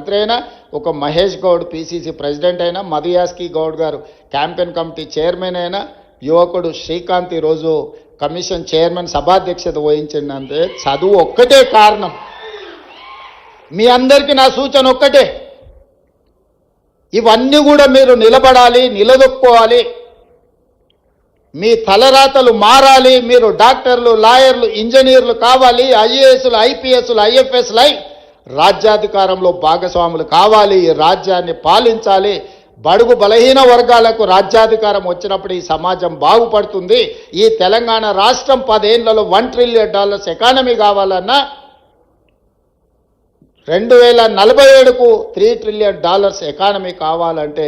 మంత్రి అయినా, ఒక మహేష్ గౌడ్ పిసిసి ప్రెసిడెంట్ అయినా, మధుయాస్కి గౌడ్ గారు క్యాంపెయిన్ కమిటీ చైర్మన్ అయినా, యువకుడు శ్రీకాంత్ ఈరోజు కమిషన్ చైర్మన్ సభాధ్యక్షత వహించిందంటే చదువు ఒక్కటే కారణం. మీ అందరికీ నా సూచన ఒక్కటే, ఇవన్నీ కూడా మీరు నిలబడాలి, నిలదొక్కోవాలి, మీ తలరాతలు మారాలి, మీరు డాక్టర్లు, లాయర్లు, ఇంజనీర్లు కావాలి, ఐఏఎస్లు, ఐపీఎస్లు, ఐఎఫ్ఎస్లు అయి రాజ్యాధికారంలో భాగస్వాములు కావాలి, ఈ రాజ్యాన్ని పాలించాలి. బడుగు బలహీన వర్గాలకు రాజ్యాధికారం వచ్చినప్పుడు ఈ సమాజం బాగుపడుతుంది. ఈ తెలంగాణ రాష్ట్రం 10 ఏళ్లలో $1 ట్రిలియన్ ఎకానమీ కావాలన్నా 2047కు $3 ట్రిలియన్ ఎకానమీ కావాలంటే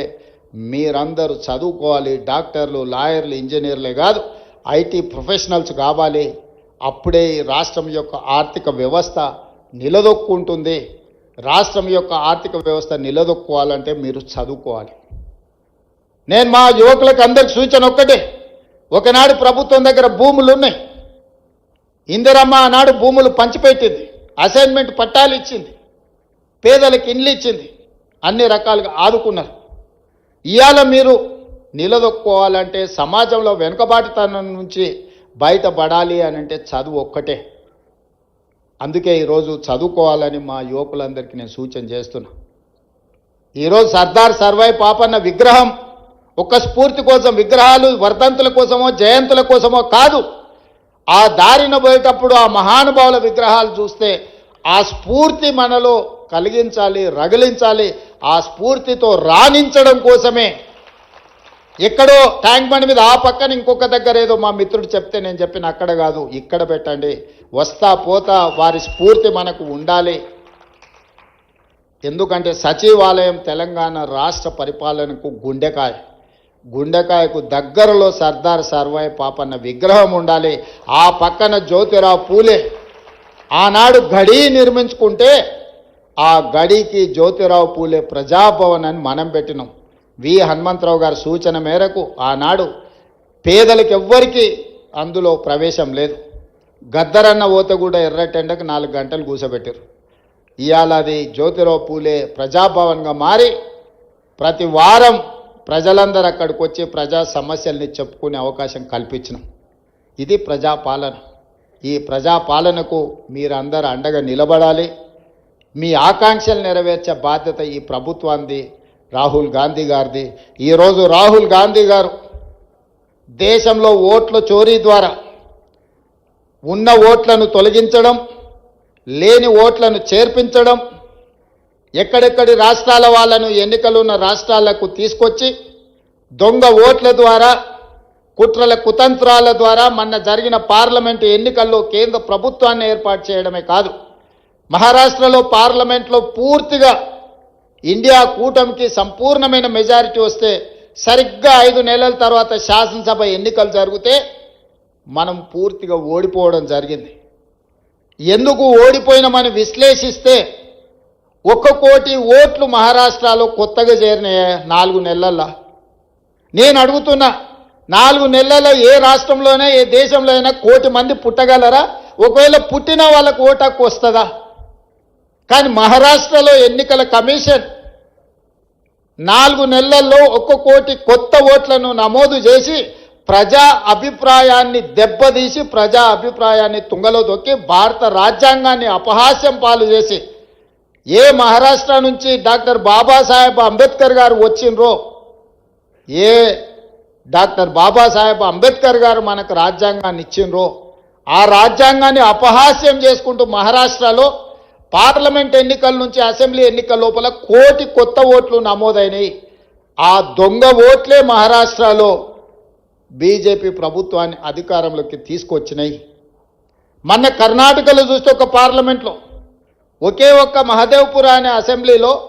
మీరందరూ చదువుకోవాలి. డాక్టర్లు, లాయర్లు, ఇంజనీర్లే కాదు, ఐటీ ప్రొఫెషనల్స్ కావాలి. అప్పుడే ఈ రాష్ట్రం యొక్క ఆర్థిక వ్యవస్థ నిలదొక్కుంటుంది. రాష్ట్రం యొక్క ఆర్థిక వ్యవస్థ నిలదొక్కోవాలంటే మీరు చదువుకోవాలి. నేను మా యువకులకు అందరికి సూచన ఒక్కటే, ఒకనాడు ప్రభుత్వం దగ్గర భూములు ఉన్నాయి. ఇందిరమ్మ ఆనాడు భూములు పంచిపెట్టింది, అసైన్మెంట్ పట్టాలు ఇచ్చింది, పేదలకు ఇండ్లు ఇచ్చింది, అన్ని రకాలుగా ఆదుకున్నారు. ఇవాళ మీరు నిలదొక్కోవాలంటే, సమాజంలో వెనుకబాటుతనం నుంచి బయటపడాలి అని అంటే చదువు ఒక్కటే. అందుకే ఈరోజు చదువుకోవాలని మా యువకులందరికీ నేను సూచన చేస్తున్నా. ఈరోజు సర్దార్ సర్వాయి పాపన్న విగ్రహం ఒక స్ఫూర్తి కోసం, విగ్రహాలు వర్ధంతుల కోసమో జయంతుల కోసమో కాదు. ఆ దారిన పోయేటప్పుడు ఆ మహానుభావుల విగ్రహాలు చూస్తే ఆ స్ఫూర్తి మనలో కలిగించాలి, రగిలించాలి. ఆ స్ఫూర్తితో రాణించడం కోసమే. ఎక్కడో ట్యాంక్ బండ్ మీద ఆ పక్కన ఇంకొక దగ్గర ఏదో మా మిత్రుడు చెప్తే నేను చెప్పిన అక్కడ కాదు, ఇక్కడ పెట్టండి. వస్తా పోతా వారి స్ఫూర్తి మనకు ఉండాలి. ఎందుకంటే సచివాలయం తెలంగాణ రాష్ట్ర పరిపాలనకు గుండెకాయ. గుండెకాయకు దగ్గరలో సర్దార్ సర్వాయి పాపన్న విగ్రహం ఉండాలి. ఆ పక్కన జ్యోతిరావు పూలే ఆనాడు గడి నిర్మించుకుంటే ఆ గడికి జ్యోతిరావు పూలే ప్రజాభవన్ అని మనం పెట్టినాం. వి హనుమంతరావు గారి సూచన మేరకు ఆనాడు పేదలకు ఎవ్వరికీ అందులో ప్రవేశం లేదు. గద్దరన్న ఓత కూడా ఎర్రటెండకు 4 గంటలు కూసబెట్టారు. ఇవాళ అది జ్యోతిరావు పూలే ప్రజాభవన్గా మారి ప్రతి వారం ప్రజలందరూ అక్కడికి వచ్చి ప్రజా సమస్యల్ని చెప్పుకునే అవకాశం కల్పించినాం. ఇది ప్రజాపాలన. ఈ ప్రజాపాలనకు మీరందరూ అండగా నిలబడాలి. మీ ఆకాంక్షలు నెరవేర్చే బాధ్యత ఈ ప్రభుత్వాన్ని, రాహుల్ గాంధీ గారిది. ఈరోజు రాహుల్ గాంధీ గారు దేశంలో ఓట్ల చోరీ ద్వారా ఉన్న ఓట్లను తొలగించడం, లేని ఓట్లను చేర్పించడం, ఎక్కడెక్కడి రాష్ట్రాల వాళ్ళను ఎన్నికలున్న రాష్ట్రాలకు తీసుకొచ్చి దొంగ ఓట్ల ద్వారా, కుట్రల కుతంత్రాల ద్వారా మొన్న జరిగిన పార్లమెంటు ఎన్నికల్లో కేంద్ర ప్రభుత్వాన్ని ఏర్పాటు చేయడమే కాదు, మహారాష్ట్రలో పార్లమెంట్లో పూర్తిగా ఇండియా కూటమికి సంపూర్ణమైన మెజారిటీ వస్తే సరిగ్గా 5 నెలల తర్వాత శాసనసభ ఎన్నికలు జరిగితే మనం పూర్తిగా ఓడిపోవడం జరిగింది. ఎందుకు ఓడిపోయినామని విశ్లేషిస్తే 1 కోటి ఓట్లు మహారాష్ట్రలో కొత్తగా చేరినాయి 4 నెలల్లో. నేను అడుగుతున్నా, 4 నెలల్లో ఏ రాష్ట్రంలోనే ఏ దేశంలో అయినా 1 కోటి మంది పుట్టగలరా? ఒకవేళ పుట్టిన వాళ్ళకు ఓటు హక్కు వస్తుందా? కానీ మహారాష్ట్రలో ఎన్నికల కమిషన్ 4 నెలల్లో 1 కోటి కొత్త ఓట్లను నమోదు చేసి ప్రజా అభిప్రాయాన్ని దెబ్బతీసి, ప్రజా అభిప్రాయాన్ని తుంగలో దొక్కి భారత రాజ్యాంగాన్ని అపహాస్యం పాలు చేసి, ఏ మహారాష్ట్ర నుంచి డాక్టర్ బాబాసాహెబ్ అంబేద్కర్ గారు వచ్చిండ్రో, ఏ డాక్టర్ బాబాసాహెబ్ అంబేద్కర్ గారు మనకు రాజ్యాంగాన్ని ఇచ్చిండ్రో, ఆ రాజ్యాంగాన్ని అపహాస్యం చేసుకుంటూ మహారాష్ట్రలో పార్లమెంట్ ఎన్నికల నుంచి అసెంబ్లీ ఎన్నికల లోపల 1 కోటి కొత్త ఓట్లు నమోదైనవి. ఆ దొంగ ఓట్లే మహారాష్ట్రలో బీజేపీ ప్రభుత్వాన్ని అధికారంలోకి తీసుకొచ్చినాయి. మొన్న కర్ణాటకలో చూస్తే ఒక పార్లమెంట్లో ఒకే ఒక్క మహదేవ్పుర అనే అసెంబ్లీలో